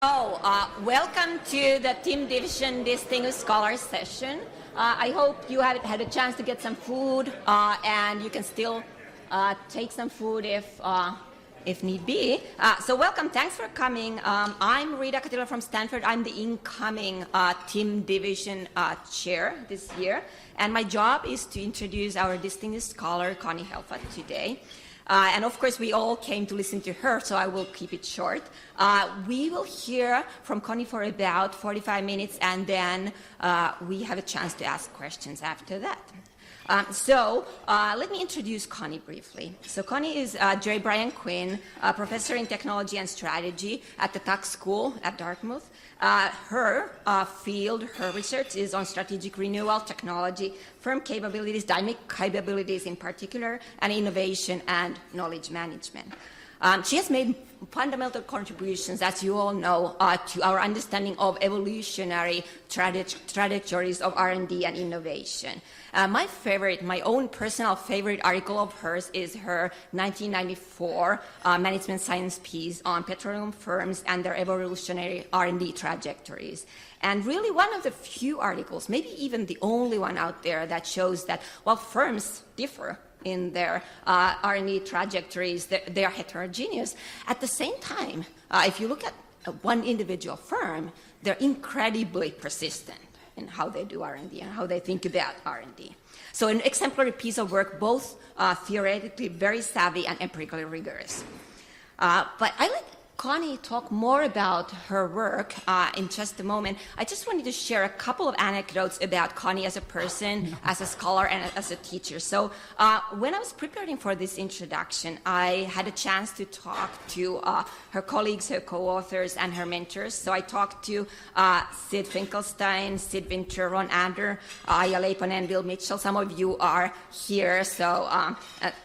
Welcome to the Team Division Distinguished Scholars session. I hope you have had a chance to get some food, and you can still take some food if need be. So welcome, thanks for coming. I'm Rita Katila from Stanford. I'm the incoming Team Division chair this year, and my job is to introduce our distinguished scholar, Connie Helfat, today. And of course, we all came to listen to her, so I will keep it short. We will hear from Connie for about 45 minutes, and then we have a chance to ask questions after that. Let me introduce Connie briefly. So Connie is J. Brian Quinn, professor in technology and strategy at the Tuck School at Dartmouth. Her research is on strategic renewal, technology, firm capabilities, dynamic capabilities in particular, and innovation and knowledge management. She has made fundamental contributions, as you all know, to our understanding of evolutionary trajectories of R&D and innovation. My own personal favorite article of hers is her 1994 management science piece on petroleum firms and their evolutionary R&D trajectories. And really one of the few articles, maybe even the only one out there, that shows that while firms differ in their R&D trajectories, they are heterogeneous. At the same time, if you look at one individual firm, they're incredibly persistent in how they do R&D and how they think about R&D. So an exemplary piece of work, both theoretically very savvy and empirically rigorous. But I let Connie talk more about her work in just a moment. I just wanted to share a couple of anecdotes about Connie as a person, as a scholar, and as a teacher. So when I was preparing for this introduction, I had a chance to talk to her colleagues, her co-authors, and her mentors. So I talked to Sid Finkelstein, Sid Winter, Ron Ander, Aya Leiponen, and Bill Mitchell. Some of you are here, so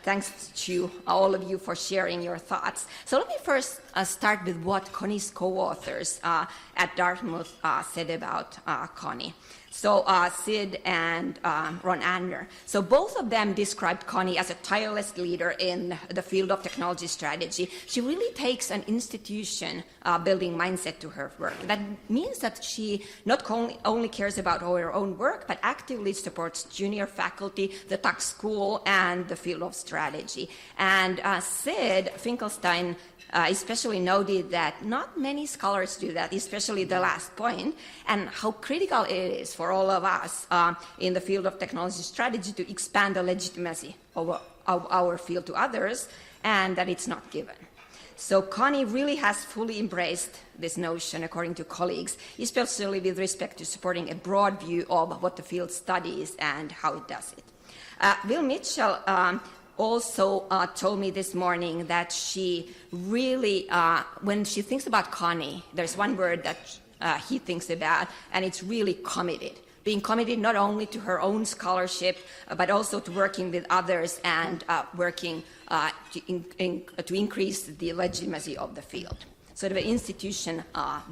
thanks to all of you for sharing your thoughts. So let me first start with what Connie's co-authors at Dartmouth said about Connie. So Sid and Ron Ander. So both of them described Connie as a tireless leader in the field of technology strategy. She really takes an institution building mindset to her work. That means that she not only cares about her own work, but actively supports junior faculty, the Tuck School, and the field of strategy. And Sid Finkelstein especially noted that not many scholars do that, especially the last point, and how critical it is for all of us in the field of technology strategy to expand the legitimacy of our field to others, and that it's not given. So Connie really has fully embraced this notion, according to colleagues, especially with respect to supporting a broad view of what the field studies and how it does it. Bill Mitchell also told me this morning that she really, when she thinks about Connie, there's one word that he thinks about, and it's really committed. Being committed not only to her own scholarship, but also to working with others and working to increase the legitimacy of the field. Sort of an institution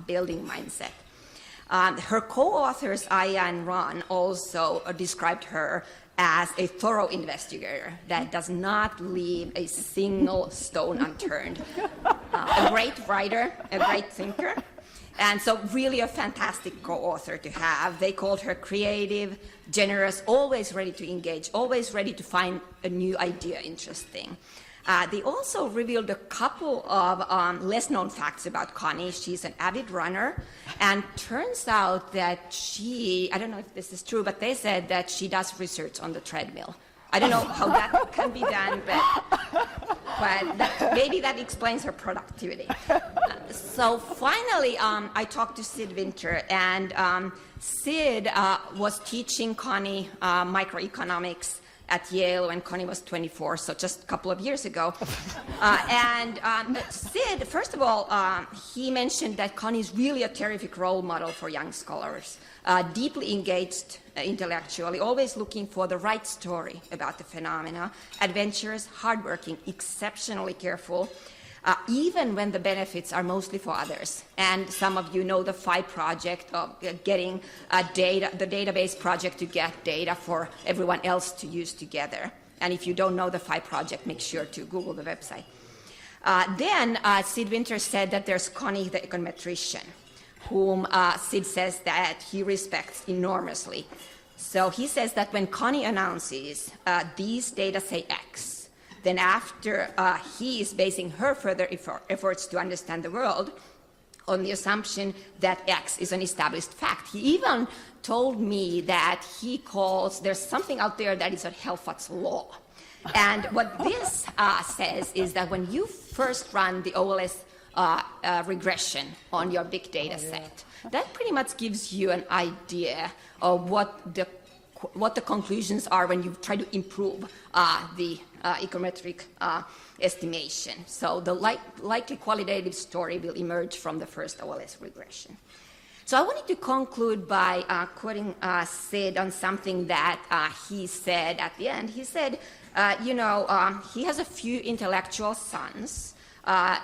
building mindset. Her co-authors, Aya and Ron, also described her as a thorough investigator that does not leave a single stone unturned. A great writer, a great thinker, and so really a fantastic co-author to have. They called her creative, generous, always ready to engage, always ready to find a new idea interesting. They also revealed a couple of less-known facts about Connie. She's an avid runner, and turns out that she, I don't know if this is true, but they said that she does research on the treadmill. I don't know how that can be done, but maybe that explains her productivity. So finally, I talked to Sid Winter, and Sid was teaching Connie microeconomics at Yale when Connie was 24, so just a couple of years ago. Sid, first of all, he mentioned that Connie is really a terrific role model for young scholars, deeply engaged intellectually, always looking for the right story about the phenomena, adventurous, hardworking, exceptionally careful, even when the benefits are mostly for others. And some of you know the PHI project of getting data, the database project to get data for everyone else to use together. And if you don't know the PHI project, make sure to Google the website. Then Sid Winter said that there's Connie the econometrician, whom Sid says that he respects enormously. So he says that when Connie announces these data say X, then after he is basing her further efforts to understand the world on the assumption that X is an established fact. He even told me that he calls, there's something out there that is a Helfat's law. And what this says is that when you first run the OLS regression on your big data set, that pretty much gives you an idea of what the conclusions are when you try to improve the econometric estimation. So the likely qualitative story will emerge from the first OLS regression. So I wanted to conclude by quoting Sid on something that he said at the end. He said, he has a few intellectual sons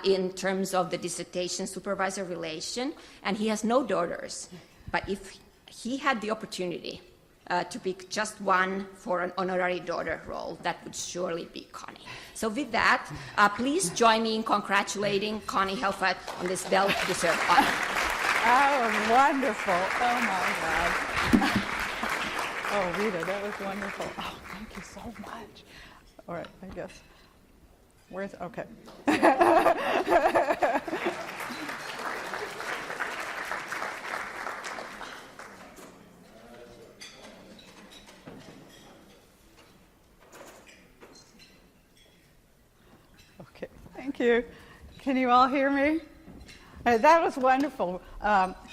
in terms of the dissertation-supervisor relation, and he has no daughters. But if he had the opportunity to pick just one for an honorary daughter role, that would surely be Connie. So with that, please join me in congratulating Connie Helfat on this well-deserved honor. Oh, wonderful. Oh, my God. Oh, Rita, that was wonderful. Oh, thank you so much. All right, I guess. Where's, okay. Okay, thank you. Can you all hear me? That was wonderful.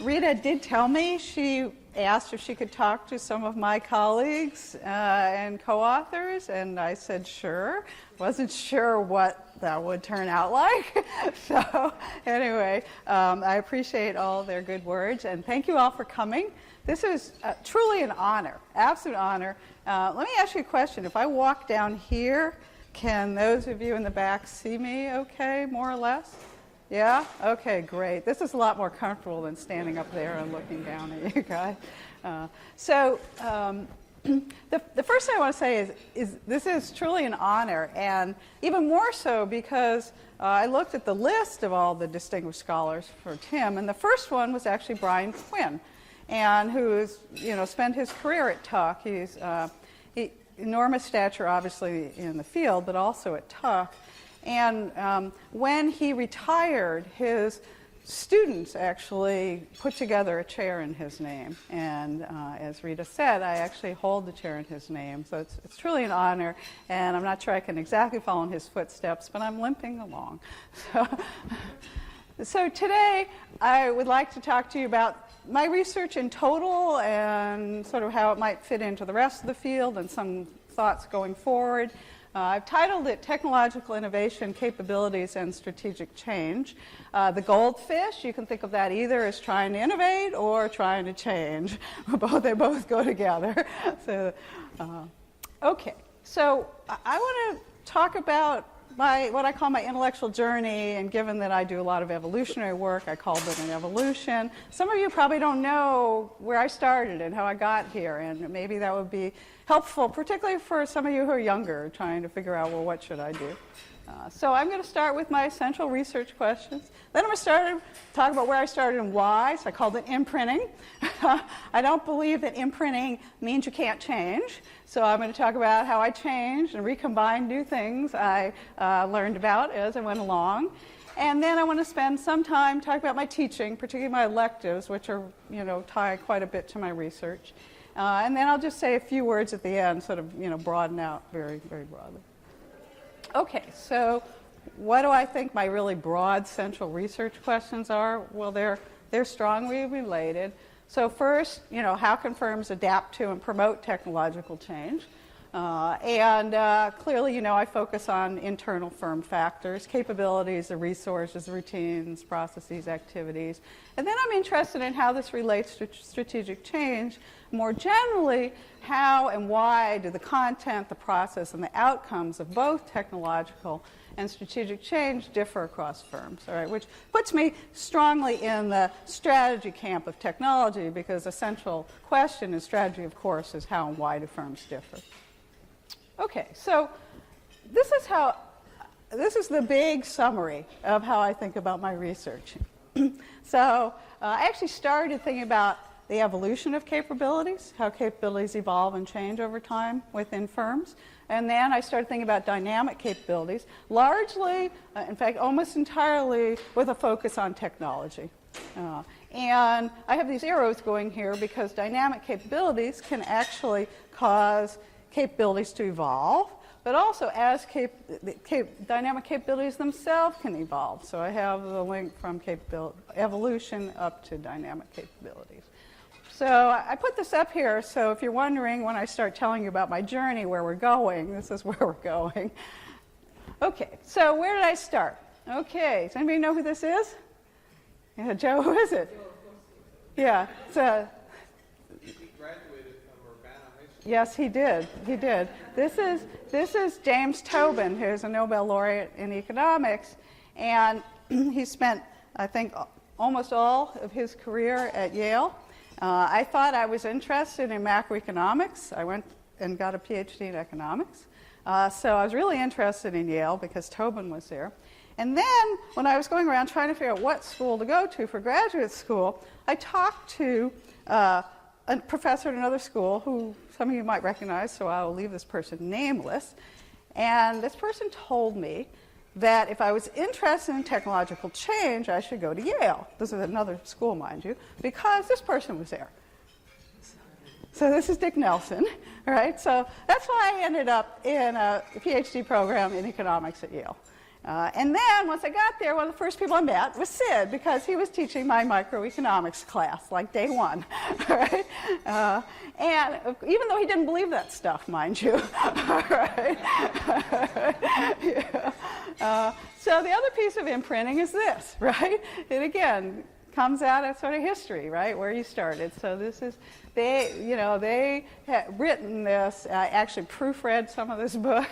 Rita did tell me she asked if she could talk to some of my colleagues and co-authors, and I said sure. Wasn't sure what that would turn out like. So anyway, I appreciate all their good words, and thank you all for coming. This is truly an honor, absolute honor. Let me ask you a question. If I walk down here, can those of you in the back see me okay, more or less? Yeah? Okay, great. This is a lot more comfortable than standing up there and looking down at you guys. The first thing I want to say is this is truly an honor, and even more so because I looked at the list of all the distinguished scholars for TIM, and the first one was actually Brian Quinn, and who's spent his career at Tuck. He's enormous stature, obviously, in the field, but also at Tuck. And when he retired, his students actually put together a chair in his name. And as Rita said, I actually hold the chair in his name. So it's truly an honor. And I'm not sure I can exactly follow in his footsteps, but I'm limping along. So today, I would like to talk to you about my research in total and sort of how it might fit into the rest of the field and some thoughts going forward. I've titled it Technological Innovation, Capabilities, and Strategic Change. The goldfish, you can think of that either as trying to innovate or trying to change. They both go together. So, okay, so I want to talk about what I call my intellectual journey, and given that I do a lot of evolutionary work, I called it an evolution. Some of you probably don't know where I started and how I got here, and maybe that would be helpful, particularly for some of you who are younger, trying to figure out, well, what should I do? So I'm going to start with my essential research questions. Then I'm going to talk about where I started and why, so I called it imprinting. I don't believe that imprinting means you can't change, so I'm going to talk about how I changed and recombined new things I learned about as I went along. And then I want to spend some time talking about my teaching, particularly my electives, which are, tie quite a bit to my research. And then I'll just say a few words at the end, sort of, broaden out very, very broadly. Okay, so what do I think my really broad central research questions are? Well, they're strongly related. So first, how can firms adapt to and promote technological change? Clearly, I focus on internal firm factors, capabilities, the resources, the routines, processes, activities. And then I'm interested in how this relates to strategic change. More generally, how and why do the content, the process, and the outcomes of both technological and strategic change differ across firms, all right, which puts me strongly in the strategy camp of technology, because the central question in strategy, of course, is how and why do firms differ. Okay, so this is how this is the big summary of how I think about my research. So I actually started thinking about the evolution of capabilities, how capabilities evolve and change over time within firms. And then I started thinking about dynamic capabilities, largely, in fact, almost entirely with a focus on technology. And I have these arrows going here because dynamic capabilities can actually cause capabilities to evolve, but also as dynamic capabilities themselves can evolve. So I have the link from evolution up to dynamic capabilities. So I put this up here, so if you're wondering when I start telling you about my journey, where we're going, this is where we're going. Okay, so where did I start? Okay, does anybody know who this is? Yeah, Joe, who is it? Yeah, so... He graduated from Urbana High School. Yes, he did. He did. This is James Tobin, who's a Nobel laureate in economics, and he spent, I think, almost all of his career at Yale. I thought I was interested in macroeconomics. I went and got a PhD in economics. So I was really interested in Yale because Tobin was there. And then when I was going around trying to figure out what school to go to for graduate school, I talked to a professor at another school who some of you might recognize, so I will leave this person nameless. And this person told me that if I was interested in technological change, I should go to Yale. This is another school, mind you, because this person was there. So this is Dick Nelson, right? So that's why I ended up in a PhD program in economics at Yale. And then once I got there, one of the first people I met was Sid, because he was teaching my microeconomics class, like day one, right? And even though he didn't believe that stuff, mind you, right? Yeah. So the other piece of imprinting is this, right? It again comes out of sort of history, right, where you started. So this is, they had written this. I actually proofread some of this book.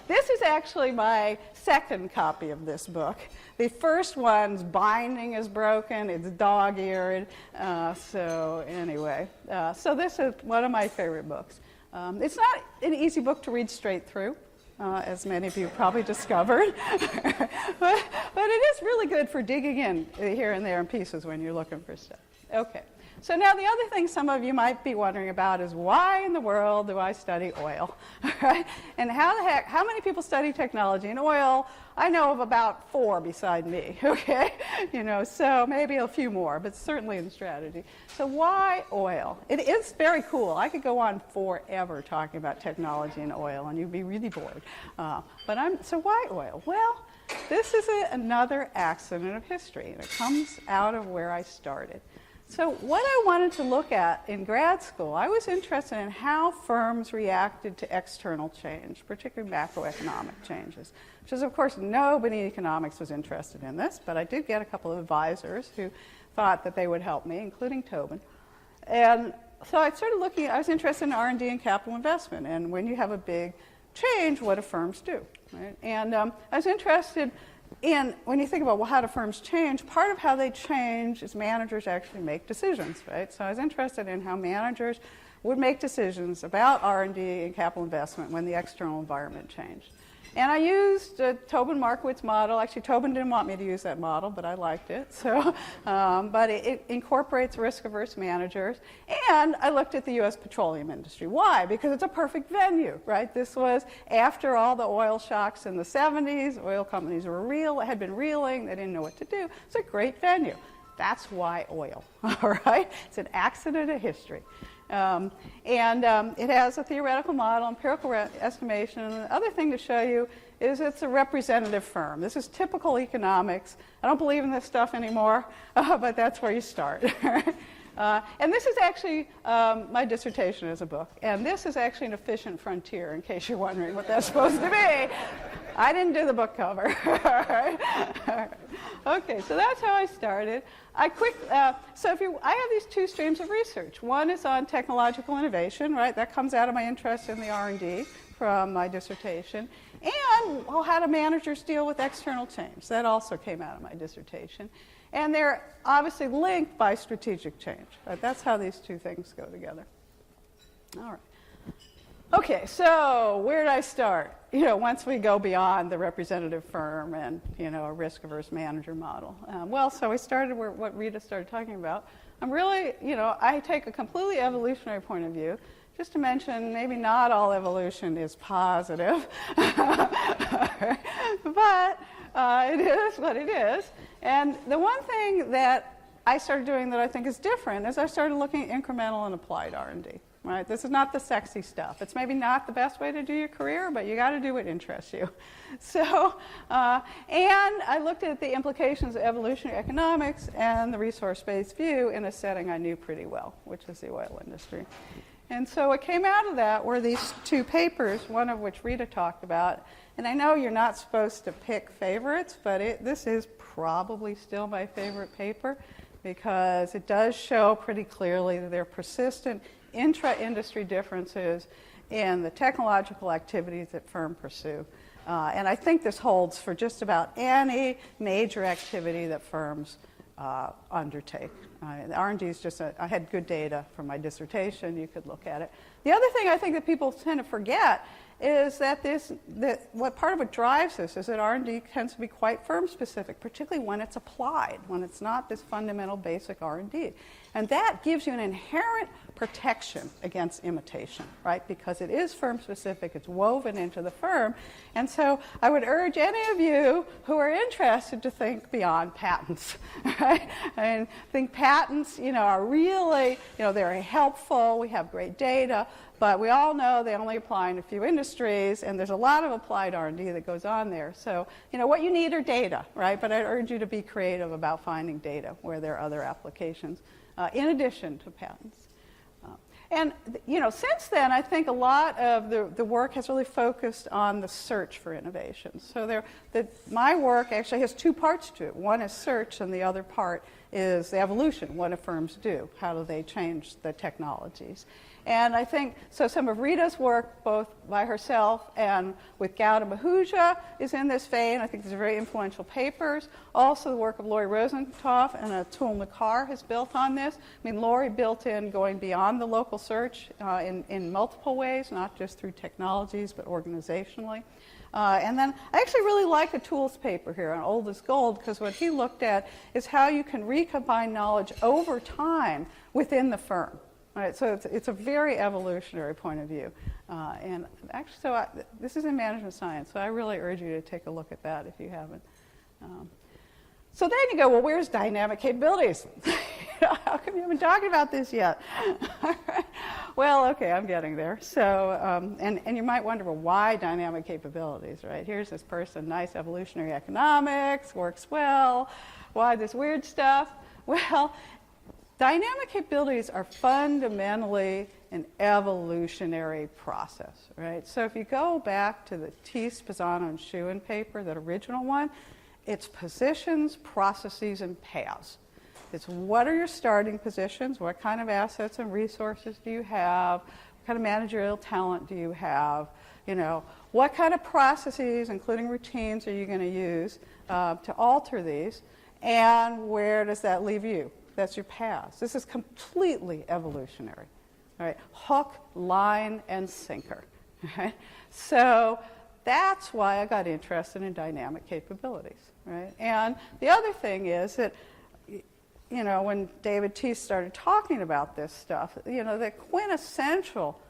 This is actually my second copy of this book. The first one's binding is broken. It's dog-eared. So anyway, so this is one of my favorite books. It's not an easy book to read straight through. As many of you probably discovered. but it is really good for digging in here and there in pieces when you're looking for stuff. Okay. So now the other thing some of you might be wondering about is why in the world do I study oil? Right? And how many people study technology and oil? I know of about 4 beside me, okay? So maybe a few more, but certainly in strategy. So why oil? It is very cool. I could go on forever talking about technology and oil, and you'd be really bored. So why oil? Well, this is another accident of history, and it comes out of where I started. So what I wanted to look at in grad school, I was interested in how firms reacted to external change, particularly macroeconomic changes, which is, of course, nobody in economics was interested in this, but I did get a couple of advisors who thought that they would help me, including Tobin. And so I started looking, I was interested in R&D and capital investment, and when you have a big change, what do firms do? Right? And I was interested in, when you think about, well, how do firms change, part of how they change is managers actually make decisions, right? So I was interested in how managers would make decisions about R&D and capital investment when the external environment changed. And I used a Tobin-Markowitz model. Actually, Tobin didn't want me to use that model, but I liked it. So, but it incorporates risk-averse managers. And I looked at the U.S. petroleum industry. Why? Because it's a perfect venue, right? This was after all the oil shocks in the 70s. Oil companies had been reeling. They didn't know what to do. It's a great venue. That's why oil, all right? It's an accident of history. It has a theoretical model, empirical estimation, and the other thing to show you is it's a representative firm. This is typical economics. I don't believe in this stuff anymore, but that's where you start. And this is actually my dissertation as a book. And this is actually an efficient frontier, in case you're wondering what that's supposed to be. I didn't do the book cover. All right. Okay, so that's how I started. I have these 2 streams of research. One is on technological innovation, right? That comes out of my interest in the R&D from my dissertation. And, well, how do managers deal with external change? That also came out of my dissertation. And they're obviously linked by strategic change. Right? That's how these 2 things go together. All right. Okay, so where did I start? once we go beyond the representative firm and, a risk-averse manager model. So we started what Rita started talking about. I'm really, I take a completely evolutionary point of view. Just to mention, maybe not all evolution is positive, but it is what it is. And the one thing that I started doing that I think is different is I started looking at incremental and applied R&D. Right? This is not the sexy stuff. It's maybe not the best way to do your career, but you got to do what interests you. So, and I looked at the implications of evolutionary economics and the resource-based view in a setting I knew pretty well, which is the oil industry. And so what came out of that were these two papers, one of which Rita talked about. And I know you're not supposed to pick favorites, but this is probably still my favorite paper because it does show pretty clearly that there are persistent intra-industry differences in the technological activities that firms pursue. And I think this holds for just about any major activity that firms undertake. The R&D is just, I had good data from my dissertation. You could look at it. The other thing I think that people tend to forget is that what part of what drives this is that R&D tends to be quite firm-specific, particularly when it's applied, when it's not this fundamental basic R&D. And that gives you an inherent protection against imitation, right? Because it is firm-specific, it's woven into the firm. And so I would urge any of you who are interested to think beyond patents, right? I think patents, are really, they're helpful. We have great data. But we all know they only apply in a few industries, and there's a lot of applied R&D that goes on there. So, what you need are data, right? But I urge you to be creative about finding data where there are other applications, in addition to patents. And since then, I think a lot of the work has really focused on the search for innovations. So my work actually has two parts to it. One is search, and the other part is the evolution. What do firms do? How do they change the technologies? And I think, so some of Rita's work, both by herself and with Gautam Ahuja, is in this vein. I think these are very influential papers. Also, the work of Lori Rosentoff and Atul Nakar has built on this. I mean, Lori built in going beyond the local search in multiple ways, not just through technologies, but organizationally. And then I actually really like Atul's paper here on Old is Gold, because what he looked at is how you can recombine knowledge over time within the firm. Right, so it's a very evolutionary point of view. And actually, this is in management science, so I really urge you to take a look at that if you haven't. So then you go, well, where's dynamic capabilities? How come you haven't talked about this yet? Well, okay, I'm getting there. So, and you might wonder, well, why dynamic capabilities, right? Here's this person, nice evolutionary economics, works well. Why this weird stuff? Well, dynamic capabilities are fundamentally an evolutionary process, right? So if you go back to the Thies, Pisano, and Schuin paper, that original one, it's positions, processes, and paths. It's what are your starting positions, what kind of assets and resources do you have, what kind of managerial talent do you have, what kind of processes, including routines, are you going to use to alter these, and where does that leave you? That's your paths. This is completely evolutionary. Right? Hook, line, and sinker. Right? So that's why I got interested in dynamic capabilities. Right? And the other thing is that, when David Thies started talking about this stuff, the quintessential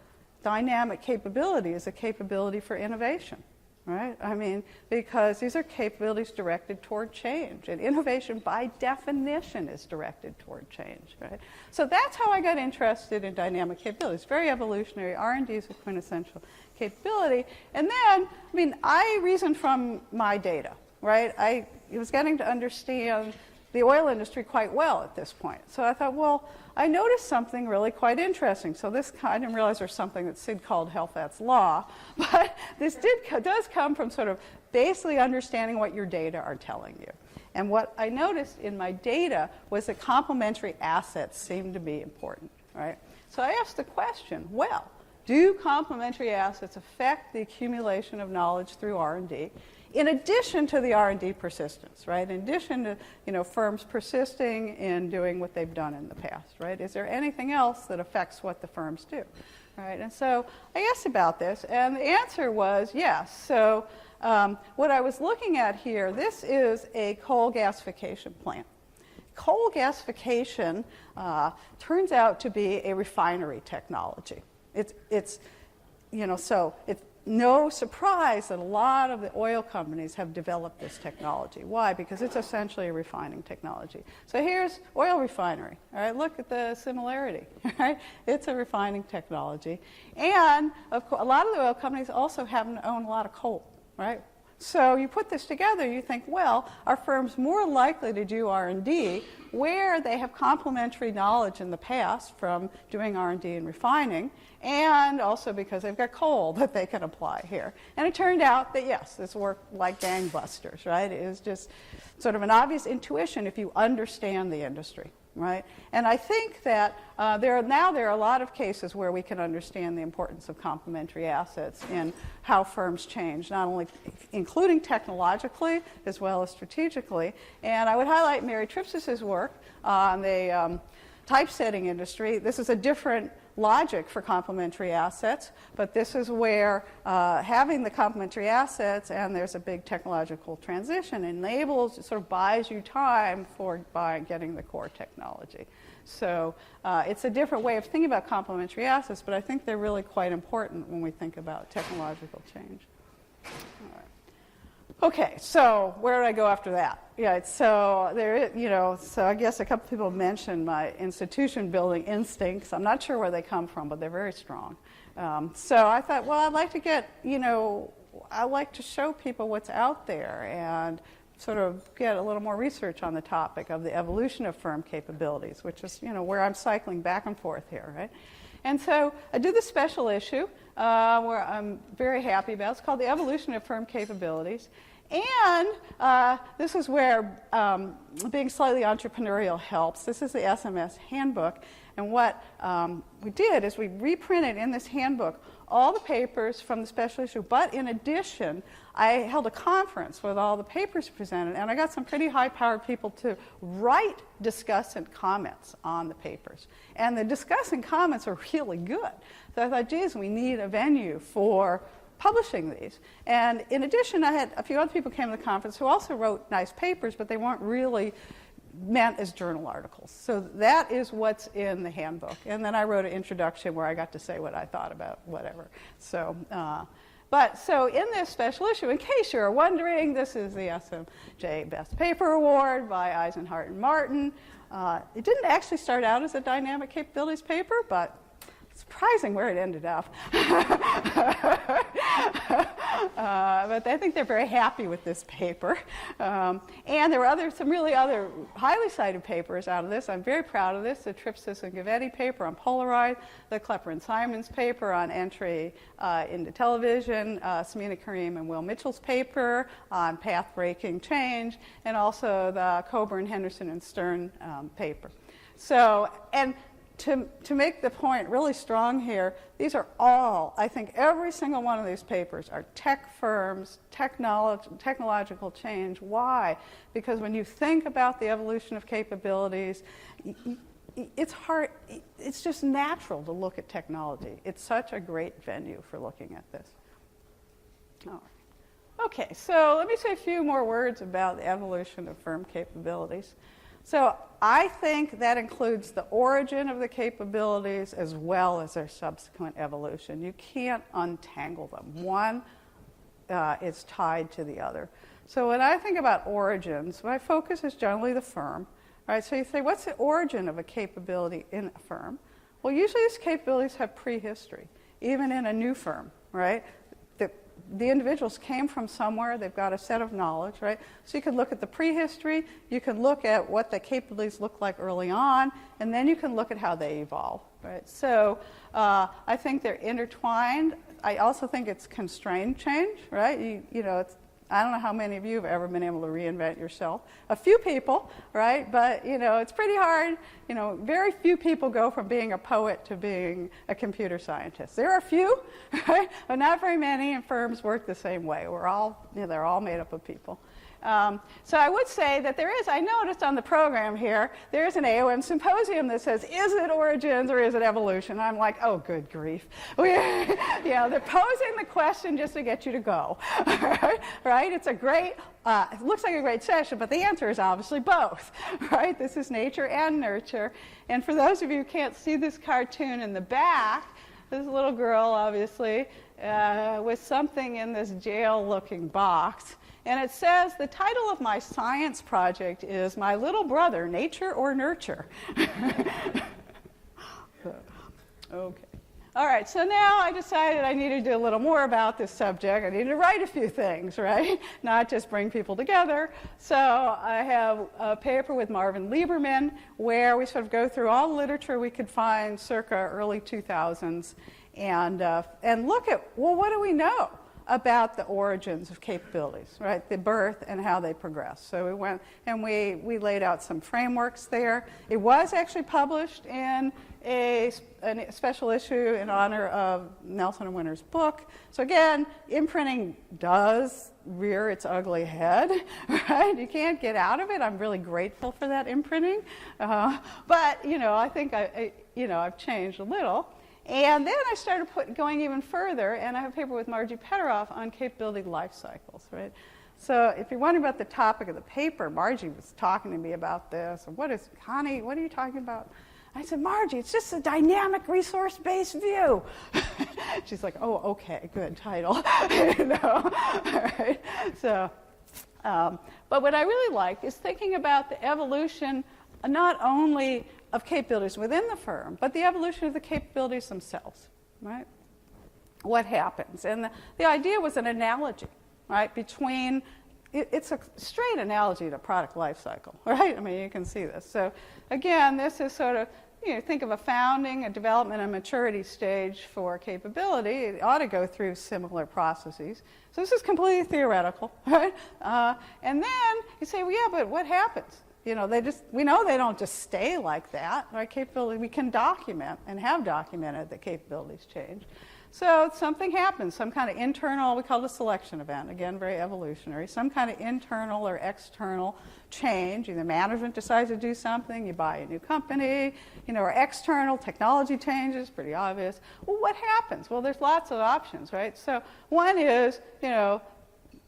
dynamic capability is a capability for innovation. Right? I mean, because these are capabilities directed toward change. And innovation, by definition, is directed toward change. Right? So that's how I got interested in dynamic capabilities. Very evolutionary. R&D is a quintessential capability. And then, I reasoned from my data. Right? I was getting to understand the oil industry quite well at this point. So I thought, well, I noticed something really quite interesting. So I didn't realize there's something that Sid called Helfat's law, but this does come from sort of basically understanding what your data are telling you. And what I noticed in my data was that complementary assets seemed to be important, right? So I asked the question, well, do complementary assets affect the accumulation of knowledge through R&D in addition to the R&D persistence, right? In addition to, firms persisting in doing what they've done in the past, right? Is there anything else that affects what the firms do, right? And so I asked about this, and the answer was yes. So what I was looking at here, this is a coal gasification plant. Coal gasification turns out to be a refinery technology. It's no surprise that a lot of the oil companies have developed this technology. Why? Because it's essentially a refining technology. So here's oil refinery. All right, look at the similarity. Right? It's a refining technology. And of course, a lot of the oil companies also happen to own a lot of coal. Right? So you put this together, you think, well, are firms more likely to do R&D where they have complementary knowledge in the past from doing R&D and refining, and also because they've got coal that they can apply here. And it turned out that, yes, this worked like gangbusters, right? It is just sort of an obvious intuition if you understand the industry. Right? And I think that there are a lot of cases where we can understand the importance of complementary assets in how firms change, not only including technologically as well as strategically. And I would highlight Mary Tripsis's work on the typesetting industry. This is a different logic for complementary assets, but this is where having the complementary assets, and there's a big technological transition, enables, sort of buys you time by getting the core technology. So it's a different way of thinking about complementary assets, but I think they're really quite important when we think about technological change. All right. Okay, so where did I go after that? Yeah, so there is, so I guess a couple people mentioned my institution building instincts. I'm not sure where they come from, but they're very strong. So I thought, well, I'd like to get, I'd like to show people what's out there and sort of get a little more research on the topic of the evolution of firm capabilities, which is, where I'm cycling back and forth here, right? And so I did this special issue where I'm very happy about. It's called The Evolution of Firm Capabilities. And this is where being slightly entrepreneurial helps. This is the SMS handbook. And what we did is we reprinted in this handbook all the papers from the special issue. But in addition, I held a conference with all the papers presented. And I got some pretty high-powered people to write discussant comments on the papers. And the discussant comments are really good. So I thought, geez, we need a venue for publishing these. And in addition, I had a few other people came to the conference who also wrote nice papers, but they weren't really meant as journal articles. So that is what's in the handbook. And then I wrote an introduction where I got to say what I thought about whatever. So, so in this special issue, in case you're wondering, this is the SMJ Best Paper Award by Eisenhart and Martin. It didn't actually start out as a dynamic capabilities paper, but surprising where it ended up. But I think they're very happy with this paper. And there were some really other highly cited papers out of this. I'm very proud of this. The Tripsis and Gavetti paper on Polaroid, the Klepper and Simons paper on entry into television, Samina Karim and Will Mitchell's paper on path-breaking change, and also the Coburn, Henderson, and Stern paper. So, and to make the point really strong here, these are all, I think every single one of these papers are tech firms, technological change. Why? Because when you think about the evolution of capabilities, it's hard, it's just natural to look at technology. It's such a great venue for looking at this. All right. Okay, so let me say a few more words about the evolution of firm capabilities. So I think that includes the origin of the capabilities as well as their subsequent evolution. You can't untangle them. One is tied to the other. So when I think about origins, my focus is generally the firm. Right? So you say, what's the origin of a capability in a firm? Well, usually these capabilities have prehistory, even in a new firm, right? The individuals came from somewhere, they've got a set of knowledge, right? So you can look at the prehistory, you can look at what the capabilities look like early on, and then you can look at how they evolve, right? So I think they're intertwined. I also think it's constrained change, right? I don't know how many of you have ever been able to reinvent yourself. A few people, right? But, it's pretty hard. Very few people go from being a poet to being a computer scientist. There are a few, right? But not very many, and firms work the same way. They're all made up of people. So I would say that I noticed on the program here, there's an AOM symposium that says, is it origins or is it evolution? I'm like, oh, good grief. They're posing the question just to get you to go, right? It's a great, it looks like a great session, but the answer is obviously both, right? This is nature and nurture. And for those of you who can't see this cartoon in the back, this little girl, obviously, with something in this jail-looking box. And it says, the title of my science project is My Little Brother, Nature or Nurture? Okay. All right, so now I decided I needed to do a little more about this subject. I needed to write a few things, right? Not just bring people together. So I have a paper with Marvin Lieberman where we sort of go through all the literature we could find circa early 2000s and look at, well, what do we know about the origins of capabilities, right? The birth and how they progress. So we went and we laid out some frameworks there. It was actually published in a special issue in honor of Nelson and Winter's book. So again, imprinting does rear its ugly head, right? You can't get out of it. I'm really grateful for that imprinting. But, I think I've changed a little. And then I started going even further, and I have a paper with Margie Petaroff on capability life cycles, right? So if you're wondering about the topic of the paper, Margie was talking to me about this. Connie, what are you talking about? I said, Margie, it's just a dynamic resource-based view. She's like, oh, okay, good title. All right. So, but what I really like is thinking about the evolution not only of capabilities within the firm, but the evolution of the capabilities themselves, right? What happens? And the idea was an analogy, right, between, it's a straight analogy to product life cycle, right? I mean, you can see this. So again, this is sort of, think of a founding, a development, and maturity stage for capability. It ought to go through similar processes. So this is completely theoretical, right? And then you say, well, yeah, but what happens? We know they don't just stay like that, right? Capability, we can document and have documented that capabilities change. So something happens, some kind of internal, we call it a selection event, again, very evolutionary, some kind of internal or external change. Either management decides to do something, you buy a new company, or external technology changes, pretty obvious. Well, what happens? Well, there's lots of options, right? So one is,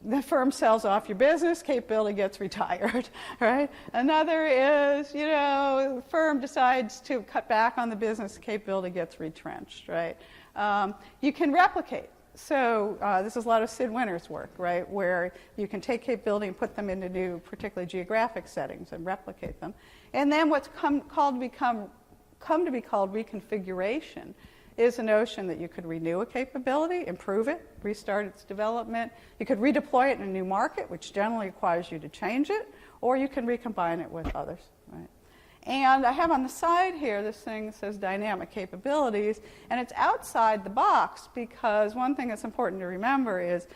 the firm sells off your business, capability gets retired, right? Another is, the firm decides to cut back on the business, capability gets retrenched, right? You can replicate. So this is a lot of Sid Winter's work, right, where you can take capability and put them into new, particularly geographic settings and replicate them. And then what's come to be called reconfiguration is a notion that you could renew a capability, improve it, restart its development. You could redeploy it in a new market, which generally requires you to change it, or you can recombine it with others, right? And I have on the side here this thing that says dynamic capabilities, and it's outside the box because one thing that's important to remember is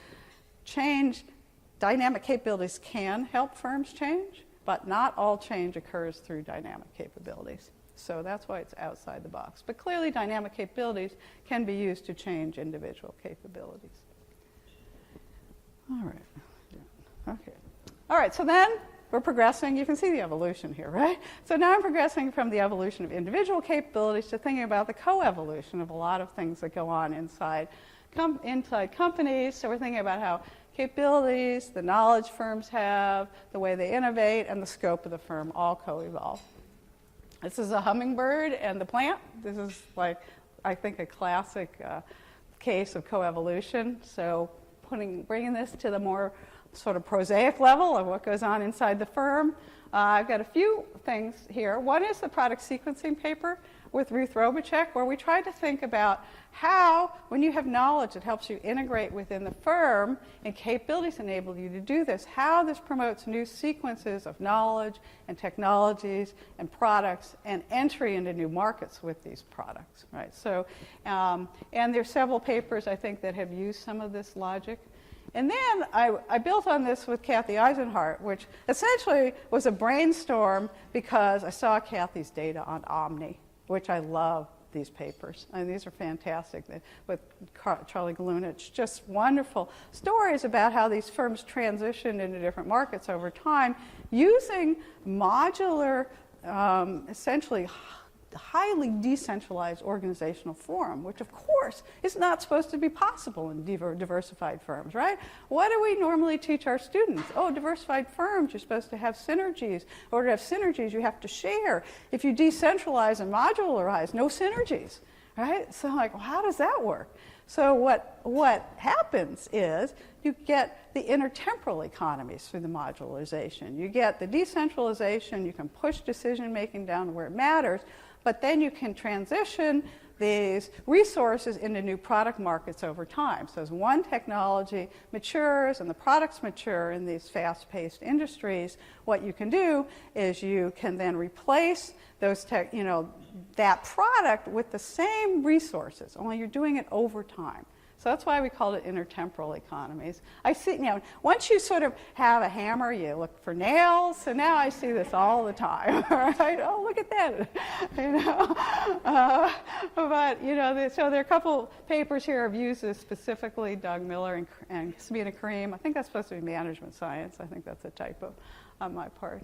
dynamic capabilities can help firms change, but not all change occurs through dynamic capabilities. So that's why it's outside the box. But clearly, dynamic capabilities can be used to change individual capabilities. All right. Okay. All right, so then we're progressing. You can see the evolution here, right? So now I'm progressing from the evolution of individual capabilities to thinking about the co-evolution of a lot of things that go on inside companies. So we're thinking about how capabilities, the knowledge firms have, the way they innovate, and the scope of the firm all co-evolve. This is a hummingbird and the plant. This is I think, a classic case of coevolution. So bringing this to the more sort of prosaic level of what goes on inside the firm. I've got a few things here. One is the product sequencing paper with Ruth Robichek, where we try to think about how, when you have knowledge that helps you integrate within the firm, and capabilities enable you to do this, how this promotes new sequences of knowledge and technologies and products and entry into new markets with these products, right? So, and there's several papers, I think, that have used some of this logic. And then I built on this with Kathy Eisenhart, which essentially was a brainstorm because I saw Kathy's data on Omni, which I love these papers. I mean, these are fantastic with Charlie Galunich. Just wonderful stories about how these firms transitioned into different markets over time using modular, essentially highly decentralized organizational form, which of course is not supposed to be possible in diversified firms, right? What do we normally teach our students? Oh, diversified firms, you're supposed to have synergies. In order to have synergies, you have to share. If you decentralize and modularize, no synergies, right? So like, well, how does that work? So what happens is you get the intertemporal economies through the modularization. You get the decentralization, you can push decision making down to where it matters, but then you can transition these resources into new product markets over time. So as one technology matures and the products mature in these fast-paced industries, what you can do is you can then replace those that product with the same resources, only you're doing it over time. So that's why we call it intertemporal economies. I see, once you sort of have a hammer, you look for nails. So now I see this all the time. Right? Oh, look at that. So there are a couple papers here I've used this specifically, Doug Miller and Sabina Karim. I think that's supposed to be management science. I think that's a typo on my part.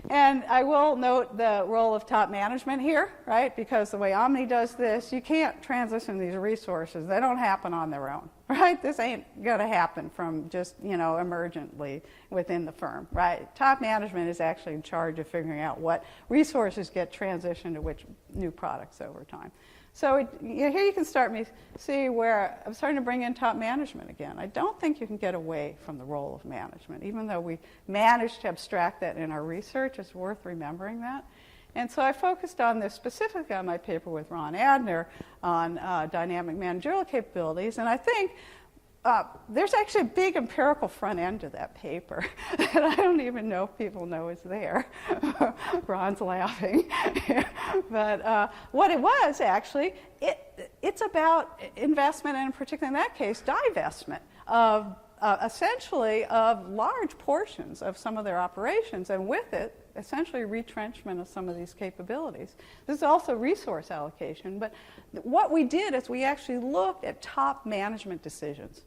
And I will note the role of top management here, right? Because the way Omni does this, you can't transition these resources. They don't happen on their own, right? This ain't going to happen from just, emergently within the firm, right? Top management is actually in charge of figuring out what resources get transitioned to which new products over time. So here you can see where I'm starting to bring in top management again. I don't think you can get away from the role of management. Even though we managed to abstract that in our research, it's worth remembering that. And so I focused on this specifically on my paper with Ron Adner on dynamic managerial capabilities. And I think there's actually a big empirical front end to that paper that I don't even know if people know is there. Ron's laughing. But what it was actually, it's about investment, and particularly in that case, divestment of essentially of large portions of some of their operations, and with it, essentially retrenchment of some of these capabilities. This is also resource allocation, but what we did is we actually looked at top management decisions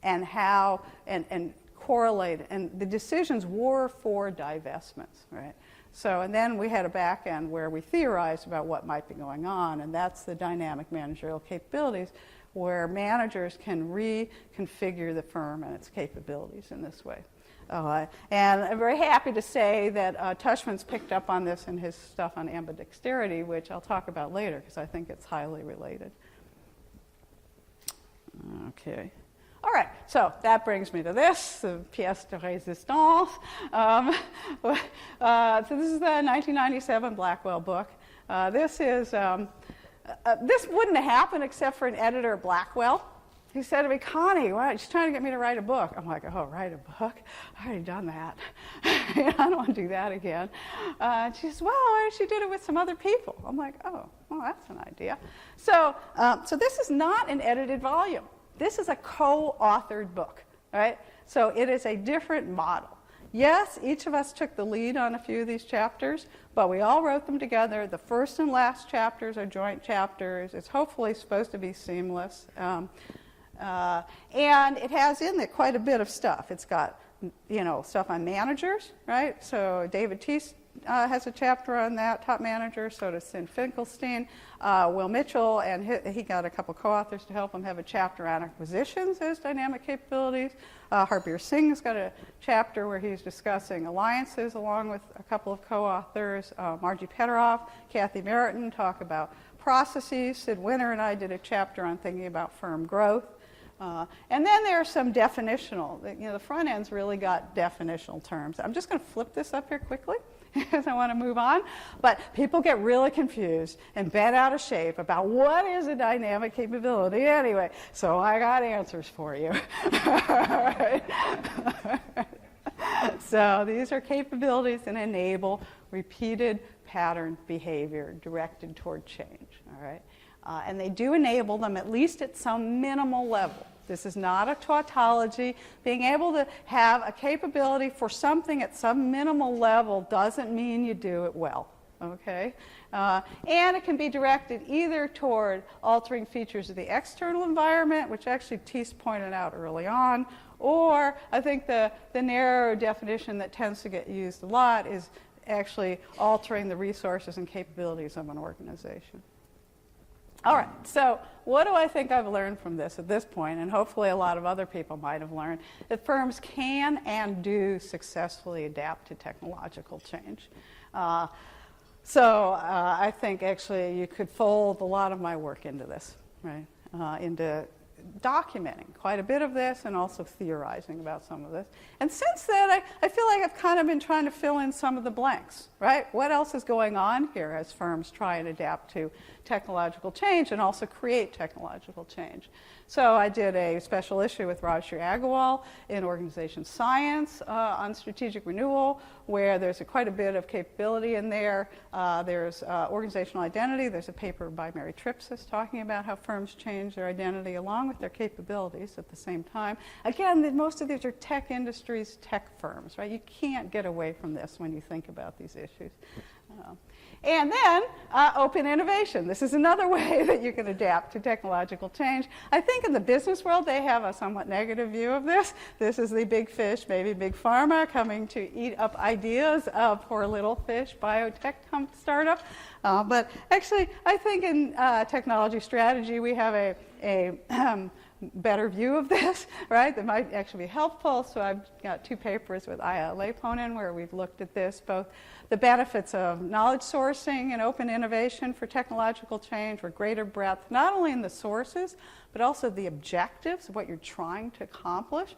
and how, and correlated, and the decisions were for divestments, right? So, and then we had a back end where we theorized about what might be going on, and that's the dynamic managerial capabilities, where managers can reconfigure the firm and its capabilities in this way. And I'm very happy to say that Tushman's picked up on this in his stuff on ambidexterity, which I'll talk about later because I think it's highly related. Okay. All right, so that brings me to this, the pièce de résistance. So this is the 1997 Blackwell book. This wouldn't have happened except for an editor at Blackwell. He said to me, Connie, she's trying to get me to write a book. I'm like, oh, write a book? I've already done that. I don't want to do that again. She says, well, why don't you do it with some other people? I'm like, oh, well, that's an idea. So this is not an edited volume. This is a co-authored book, right? So it is a different model. Yes, each of us took the lead on a few of these chapters, but we all wrote them together. The first and last chapters are joint chapters. It's hopefully supposed to be seamless. And it has in it quite a bit of stuff. It's got, stuff on managers, right? So David Teese has a chapter on that, top manager. So does Sin Finkelstein. Will Mitchell, and he got a couple co-authors to help him, have a chapter on acquisitions as dynamic capabilities. Harbir Singh's got a chapter where he's discussing alliances along with a couple of co-authors. Margie Pederoff, Kathy Meriton talk about processes. Sid Winter and I did a chapter on thinking about firm growth. And then there are some definitional, the front end's really got definitional terms. I'm just going to flip this up here quickly because I want to move on. But people get really confused and bent out of shape about what is a dynamic capability anyway. So I got answers for you. So these are capabilities that enable repeated pattern behavior directed toward change. All right. And they do enable them at least at some minimal level. This is not a tautology. Being able to have a capability for something at some minimal level doesn't mean you do it well. Okay? And it can be directed either toward altering features of the external environment, which actually Thies pointed out early on, or I think the narrow definition that tends to get used a lot is actually altering the resources and capabilities of an organization. All right, so what do I think I've learned from this at this point, and hopefully a lot of other people might have learned, that firms can and do successfully adapt to technological change. So I think actually you could fold a lot of my work into this, right? Into documenting quite a bit of this and also theorizing about some of this. And since then, I feel like I've kind of been trying to fill in some of the blanks, right? What else is going on here as firms try and adapt to technological change and also create technological change? So I did a special issue with Rajshri Agarwal in Organization Science on strategic renewal, where there's quite a bit of capability in there. There's organizational identity. There's a paper by Mary Tripsis talking about how firms change their identity along with their capabilities at the same time. Again, most of these are tech industries, tech firms, right? You can't get away from this when you think about these issues. And then open innovation. This is another way that you can adapt to technological change. I think in the business world, they have a somewhat negative view of this. This is the big fish, maybe big pharma, coming to eat up ideas of poor little fish, biotech startup. But actually, I think in technology strategy, we have a better view of this, right? That might actually be helpful. So I've got 2 papers with Aya Leiponen where we've looked at this, both the benefits of knowledge sourcing and open innovation for technological change, or greater breadth, not only in the sources, but also the objectives of what you're trying to accomplish,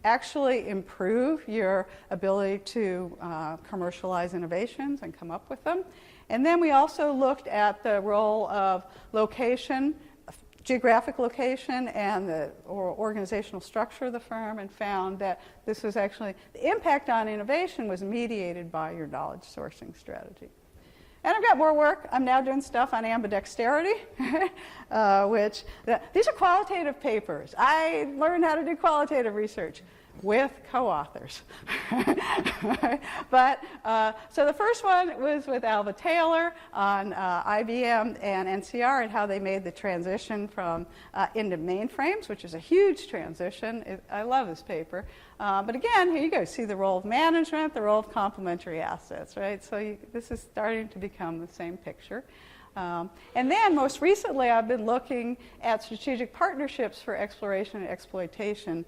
actually improve your ability to commercialize innovations and come up with them. And then we also looked at the role of location, geographic location, and the organizational structure of the firm, and found that this was actually, the impact on innovation was mediated by your knowledge sourcing strategy. And I've got more work. I'm now doing stuff on ambidexterity, these are qualitative papers. I learned how to do qualitative research with co-authors. But so the first one was with Alva Taylor on IBM and NCR and how they made the transition from into mainframes, which is a huge transition. I love this paper. But again, here you go. See the role of management, the role of complementary assets, right? So this is starting to become the same picture. And then most recently, I've been looking at strategic partnerships for exploration and exploitation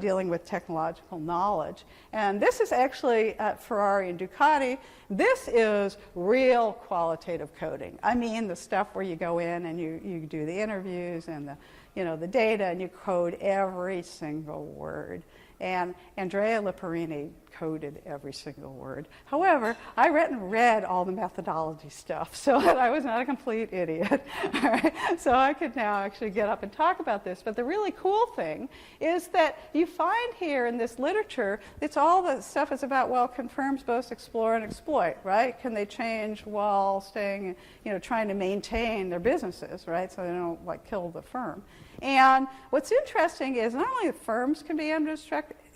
dealing with technological knowledge. And this is actually at Ferrari and Ducati. This is real qualitative coding. I mean the stuff where you go in and you do the interviews and the data, and you code every single word. And Andrea Liparini coded every single word. However, I read all the methodology stuff so that I was not a complete idiot. All right? So I could now actually get up and talk about this. But the really cool thing is that you find here in this literature, it's all the stuff is about, well, can firms both explore and exploit, right? Can they change while staying, trying to maintain their businesses, right? So they don't kill the firm. And what's interesting is not only the firms can be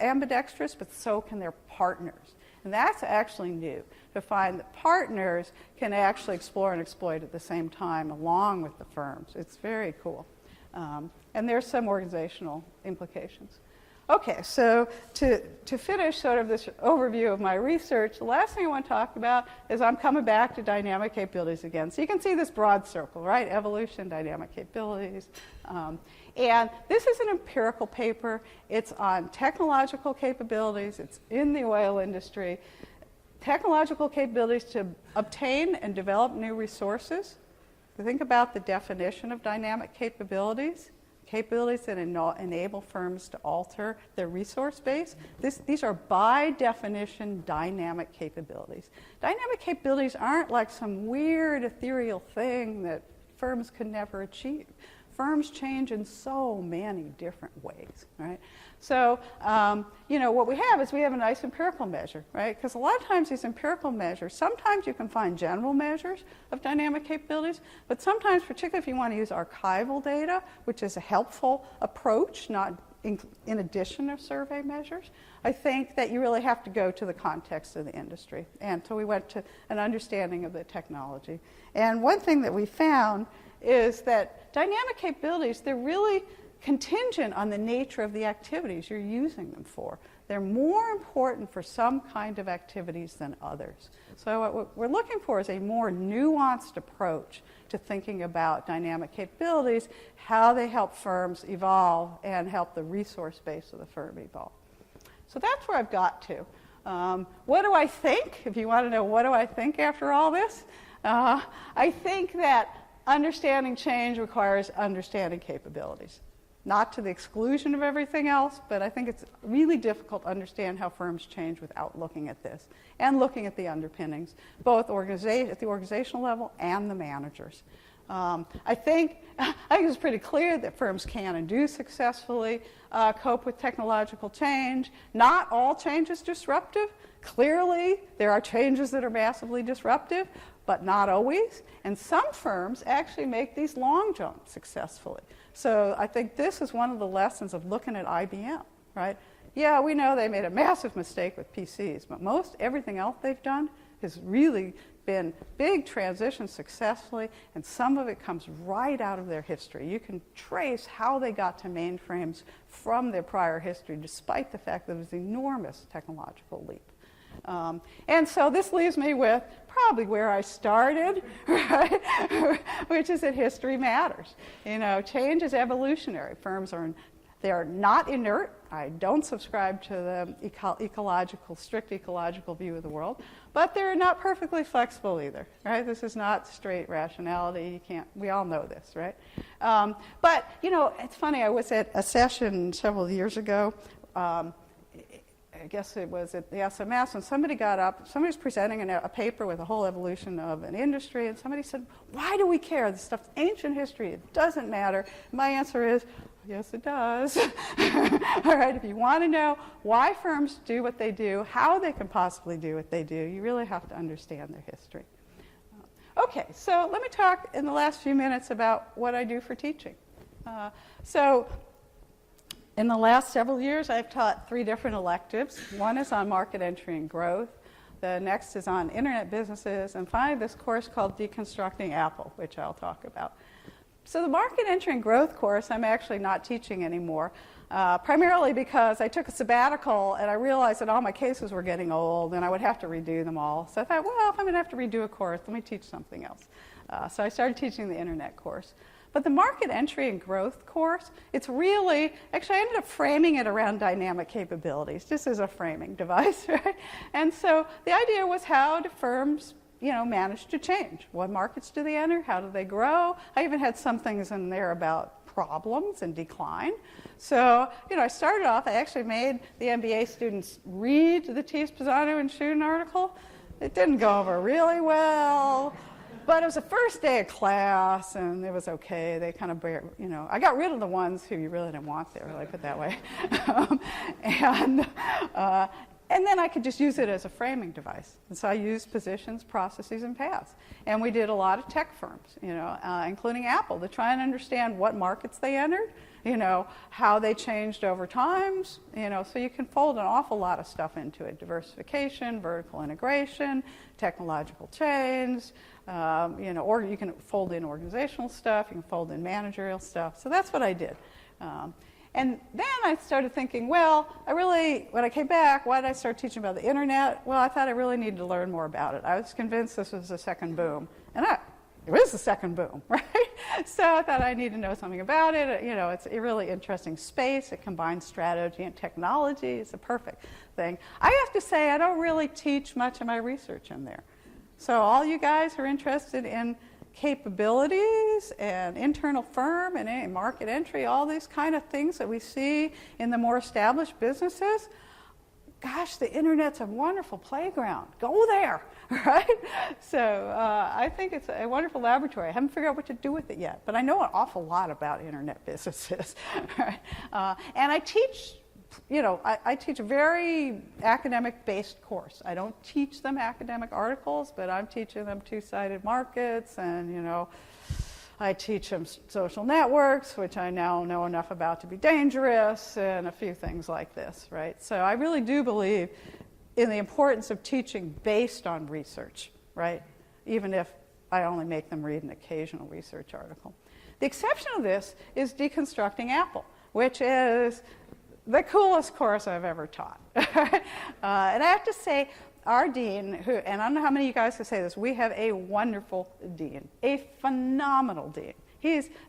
ambidextrous, but so can their partners. And that's actually new, to find that partners can actually explore and exploit at the same time along with the firms. It's very cool. And there's some organizational implications. Okay, so to finish sort of this overview of my research, the last thing I want to talk about is I'm coming back to dynamic capabilities again. So you can see this broad circle, right? Evolution, dynamic capabilities. And this is an empirical paper. It's on technological capabilities. It's in the oil industry. Technological capabilities to obtain and develop new resources. Think about the definition of dynamic capabilities. Capabilities that enable firms to alter their resource base. These are, by definition, dynamic capabilities. Dynamic capabilities aren't like some weird ethereal thing that firms could never achieve. Firms change in so many different ways, right? So, what we have is we have a nice empirical measure, right? Because a lot of times these empirical measures, sometimes you can find general measures of dynamic capabilities, but sometimes, particularly if you want to use archival data, which is a helpful approach, not in addition to survey measures, I think that you really have to go to the context of the industry. And so we went to an understanding of the technology. And one thing that we found is that dynamic capabilities, they're really contingent on the nature of the activities you're using them for. They're more important for some kind of activities than others. So what we're looking for is a more nuanced approach to thinking about dynamic capabilities, how they help firms evolve and help the resource base of the firm evolve. So that's where I've got to. What do I think? If you want to know what do I think after all this, I think that understanding change requires understanding capabilities. Not to the exclusion of everything else, but I think it's really difficult to understand how firms change without looking at this and looking at the underpinnings, both at the organizational level and the managers. I think it's pretty clear that firms can and do successfully cope with technological change. Not all change is disruptive. Clearly, there are changes that are massively disruptive, but not always. And some firms actually make these long jumps successfully. So I think this is one of the lessons of looking at IBM, right? Yeah, we know they made a massive mistake with PCs, but everything else they've done has really been big transitions successfully, and some of it comes right out of their history. You can trace how they got to mainframes from their prior history, despite the fact that it was an enormous technological leap. And so this leaves me with probably where I started, right? Which is that history matters. Change is evolutionary. Firms they're not inert. I don't subscribe to the strict ecological view of the world, but they're not perfectly flexible either, right? This is not straight rationality. We all know this, right? But, it's funny. I was at a session several years ago. I guess it was at the SMS, and somebody got up, somebody was presenting a paper with a whole evolution of an industry, and somebody said, why do we care? This stuff's ancient history. It doesn't matter. My answer is, yes, it does. All right, if you want to know why firms do what they do, how they can possibly do what they do, you really have to understand their history. Okay, so let me talk in the last few minutes about what I do for teaching. In the last several years, I've taught 3 different electives. One is on market entry and growth. The next is on internet businesses. And finally, this course called Deconstructing Apple, which I'll talk about. So the market entry and growth course, I'm actually not teaching anymore, primarily because I took a sabbatical and I realized that all my cases were getting old and I would have to redo them all. So I thought, well, if I'm going to have to redo a course, let me teach something else. So I started teaching the internet course. But the market entry and growth course, actually I ended up framing it around dynamic capabilities, just as a framing device, right? And so the idea was, how do firms, manage to change? What markets do they enter? How do they grow? I even had some things in there about problems and decline. So, I started off, I actually made the MBA students read the Tees, Pisano, and Schoen article. It didn't go over really well. But it was the first day of class, and it was okay. They kind of, I got rid of the ones who you really didn't want there, like put it that way. And then I could just use it as a framing device. And so I used positions, processes, and paths. And we did a lot of tech firms, including Apple, to try and understand what markets they entered, how they changed over time, so you can fold an awful lot of stuff into it: diversification, vertical integration, technological change, or you can fold in organizational stuff, you can fold in managerial stuff. So that's what I did. And then I started thinking, when I came back, why did I start teaching about the internet? Well, I thought I really needed to learn more about it. I was convinced this was the second boom. And it was the second boom, right? So I thought I need to know something about it. It's a really interesting space. It combines strategy and technology. It's a perfect thing. I have to say, I don't really teach much of my research in there. So all you guys who are interested in capabilities and internal firm and market entry, all these kind of things that we see in the more established businesses, gosh, the internet's a wonderful playground. Go there, right? So I think it's a wonderful laboratory. I haven't figured out what to do with it yet, but I know an awful lot about internet businesses. Right? And I teach, I teach a very academic-based course. I don't teach them academic articles, but I'm teaching them two-sided markets, and, I teach them social networks, which I now know enough about to be dangerous, and a few things like this, right? So I really do believe in the importance of teaching based on research, right? Even if I only make them read an occasional research article. The exception of this is Deconstructing Apple, which is the coolest course I've ever taught. And I have to say, our dean, and I don't know how many of you guys can say this, we have a wonderful dean, a phenomenal dean.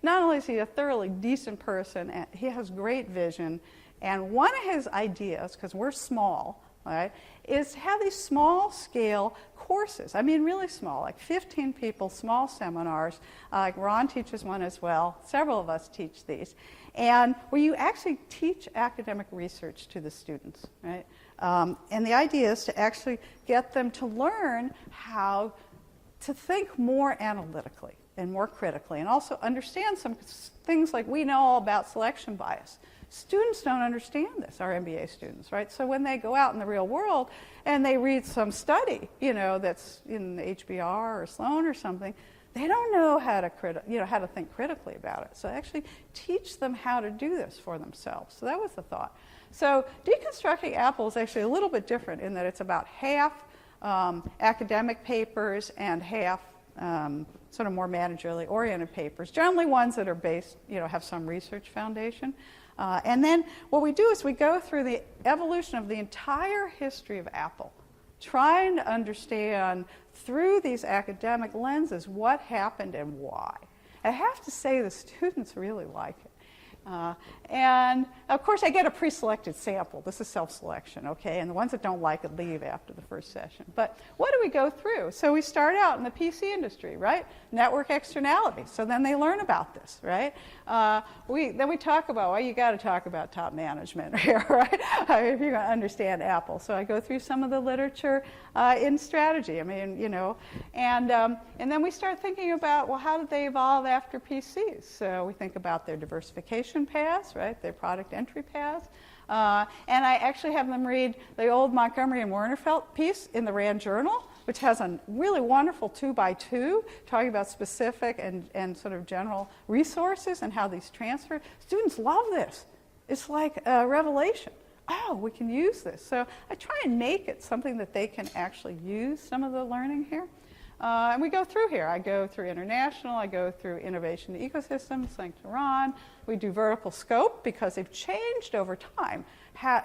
Not only is he a thoroughly decent person, and he has great vision, and one of his ideas, because we're small, right, is to have these small-scale courses. I mean, really small, like 15 people, small seminars. Like Ron teaches one as well. Several of us teach these. And where you actually teach academic research to the students, right? And the idea is to actually get them to learn how to think more analytically and more critically, and also understand some things like we know all about selection bias. Students don't understand this, our MBA students, right? So when they go out in the real world and they read some study, that's in HBR or Sloan or something, they don't know how to think critically about it. So actually teach them how to do this for themselves. So that was the thought. So Deconstructing Apple is actually a little bit different in that it's about half academic papers and half sort of more managerially oriented papers, generally ones that are based, have some research foundation. And then what we do is we go through the evolution of the entire history of Apple, trying to understand through these academic lenses what happened and why. I have to say the students really like it. And of course I get a pre-selected sample. This is self-selection, okay? And the ones that don't like it leave after the first session. But what do we go through? So we start out in the PC industry, right? Network externalities. So then they learn about this, right? Then we talk about, well, you got to talk about top management here, right? If you're going to understand Apple. So I go through some of the literature in strategy. I mean, and then we start thinking about, well, how did they evolve after PCs? So we think about their diversification paths, right? Their product entry paths. And I actually have them read the old Montgomery and Wernerfeld piece in the RAND Journal, which has a really wonderful 2x2 talking about specific and sort of general resources and how these transfer. Students love this. It's like a revelation. Oh, we can use this. So I try and make it something that they can actually use, some of the learning here. And we go through here. I go through international. I go through innovation ecosystems, thanks to Ron. We do vertical scope because they've changed over time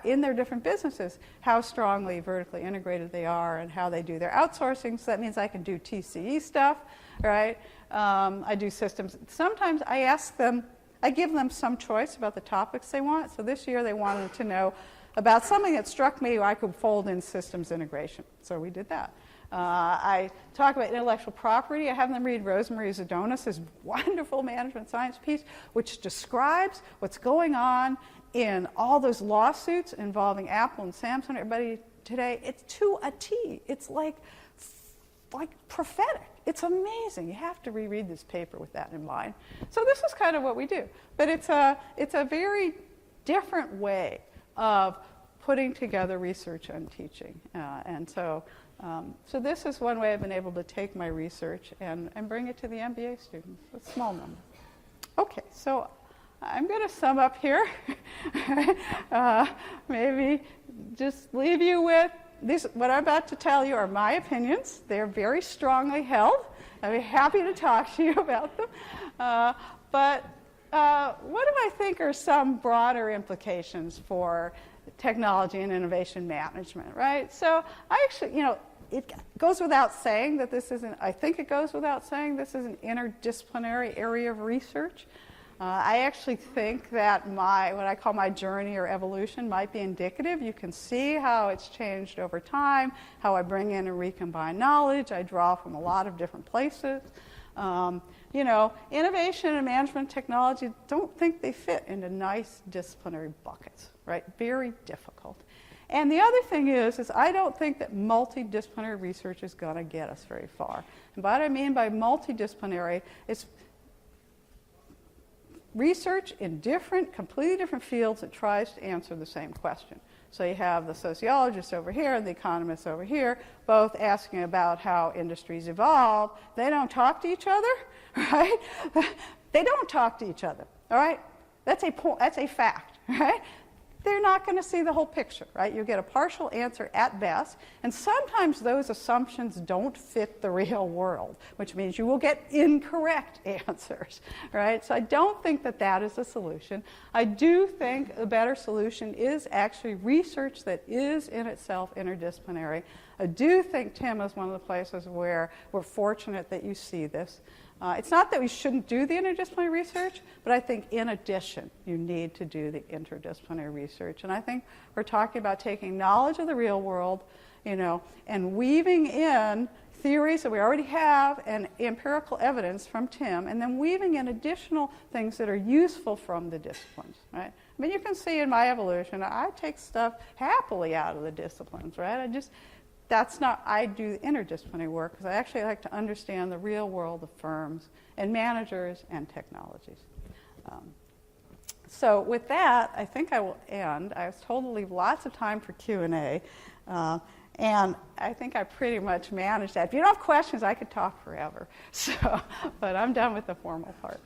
in their different businesses, how strongly vertically integrated they are and how they do their outsourcing. So that means I can do TCE stuff, right? I do systems. Sometimes I give them some choice about the topics they want. So this year they wanted to know about something that struck me I could fold in systems integration. So we did that. I talk about intellectual property. I have them read Rosemarie Zadonis' wonderful management science piece, which describes what's going on in all those lawsuits involving Apple and Samsung, everybody today. It's to a T. It's like prophetic. It's amazing. You have to reread this paper with that in mind. So this is kind of what we do. But it's a very different way of putting together research and teaching. So this is one way I've been able to take my research and bring it to the MBA students, a small number. Okay, so I'm going to sum up here. Maybe just leave you with what I'm about to tell you are my opinions. They're very strongly held. I'd be happy to talk to you about them. But what do I think are some broader implications for technology and innovation management, right? So I actually, it goes without saying that I think it goes without saying this is an interdisciplinary area of research. I actually think that what I call my journey or evolution might be indicative. You can see how it's changed over time, how I bring in and recombine knowledge. I draw from a lot of different places. Innovation and management technology, don't think they fit into nice disciplinary buckets, right? Very difficult. And the other thing is I don't think that multidisciplinary research is going to get us very far. And what I mean by multidisciplinary is research in completely different fields that tries to answer the same question. So you have the sociologists over here and the economists over here, both asking about how industries evolve. They don't talk to each other, right? They don't talk to each other, all right? That's a fact, right? They're not going to see the whole picture, right? You get a partial answer at best, and sometimes those assumptions don't fit the real world, which means you will get incorrect answers, right? So I don't think that that is a solution. I do think a better solution is actually research that is in itself interdisciplinary. I do think TIM is one of the places where we're fortunate that you see this. It's not that we shouldn't do the interdisciplinary research, but I think in addition, you need to do the interdisciplinary research. And I think we're talking about taking knowledge of the real world, and weaving in theories that we already have and empirical evidence from TIM, and then weaving in additional things that are useful from the disciplines, right? I mean, you can see in my evolution, I take stuff happily out of the disciplines, right? I do interdisciplinary work because I actually like to understand the real world of firms and managers and technologies. So with that, I think I will end. I was told to leave lots of time for Q&A, and I think I pretty much managed that. If you don't have questions, I could talk forever. But I'm done with the formal part.